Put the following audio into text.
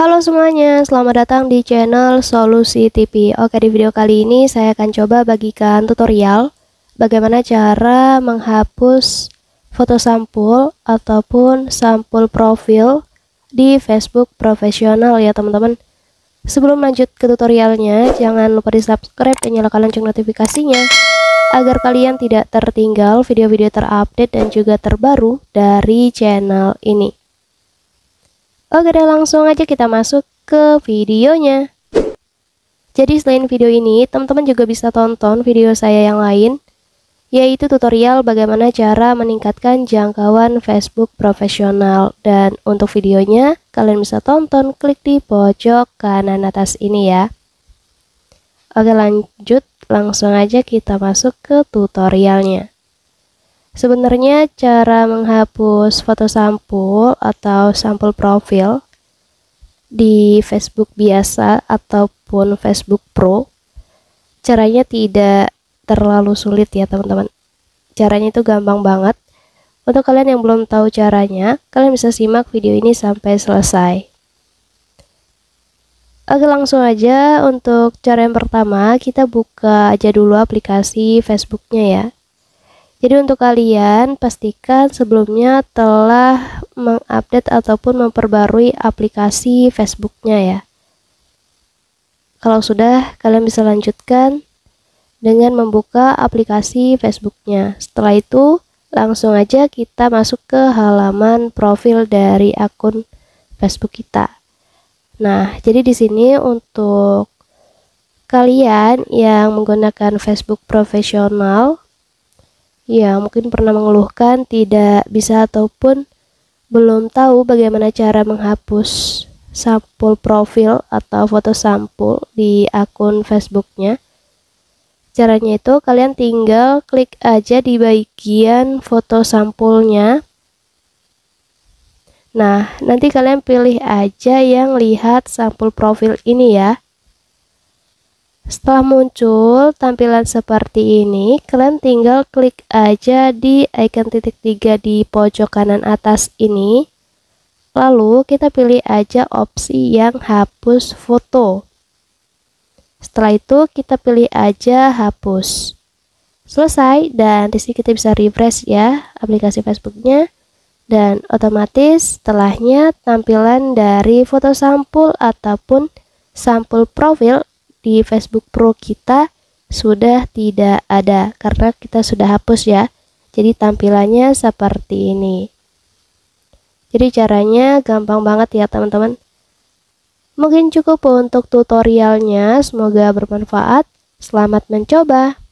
Halo semuanya, selamat datang di channel Solusi TV. Oke, di video kali ini saya akan coba bagikan tutorial bagaimana cara menghapus foto sampul ataupun sampul profil di Facebook profesional ya teman-teman. Sebelum lanjut ke tutorialnya, jangan lupa di subscribe dan nyalakan lonceng notifikasinya agar kalian tidak tertinggal video-video terupdate dan juga terbaru dari channel ini. Oke deh, langsung aja kita masuk ke videonya. Jadi selain video ini, teman-teman juga bisa tonton video saya yang lain, yaitu tutorial bagaimana cara meningkatkan jangkauan Facebook profesional. Dan untuk videonya, kalian bisa tonton, klik di pojok kanan atas ini ya. Oke, lanjut, langsung aja kita masuk ke tutorialnya. Sebenarnya cara menghapus foto sampul atau sampul profil di Facebook biasa ataupun Facebook Pro, caranya tidak terlalu sulit ya teman-teman. Caranya itu gampang banget. Untuk kalian yang belum tahu caranya, kalian bisa simak video ini sampai selesai. Oke, langsung aja untuk cara yang pertama, kita buka aja dulu aplikasi Facebooknya ya. Jadi untuk kalian pastikan sebelumnya telah mengupdate ataupun memperbarui aplikasi Facebooknya ya. Kalau sudah, kalian bisa lanjutkan dengan membuka aplikasi Facebooknya. Setelah itu langsung aja kita masuk ke halaman profil dari akun Facebook kita. Nah, jadi di sini untuk kalian yang menggunakan Facebook profesional ya, mungkin pernah mengeluhkan tidak bisa ataupun belum tahu bagaimana cara menghapus sampul profil atau foto sampul di akun Facebooknya. Caranya itu kalian tinggal klik aja di bagian foto sampulnya. Nah, nanti kalian pilih aja yang lihat sampul profil ini ya. Setelah muncul tampilan seperti ini, kalian tinggal klik aja di icon titik 3 di pojok kanan atas ini. Lalu kita pilih aja opsi yang hapus foto. Setelah itu kita pilih aja hapus. Selesai, dan di sini kita bisa refresh ya aplikasi Facebooknya. Dan otomatis setelahnya tampilan dari foto sampul ataupun sampul profil di Facebook Pro kita sudah tidak ada karena kita sudah hapus ya. Jadi tampilannya seperti ini. Jadi caranya gampang banget ya teman-teman. Mungkin cukup untuk tutorialnya, semoga bermanfaat. Selamat mencoba.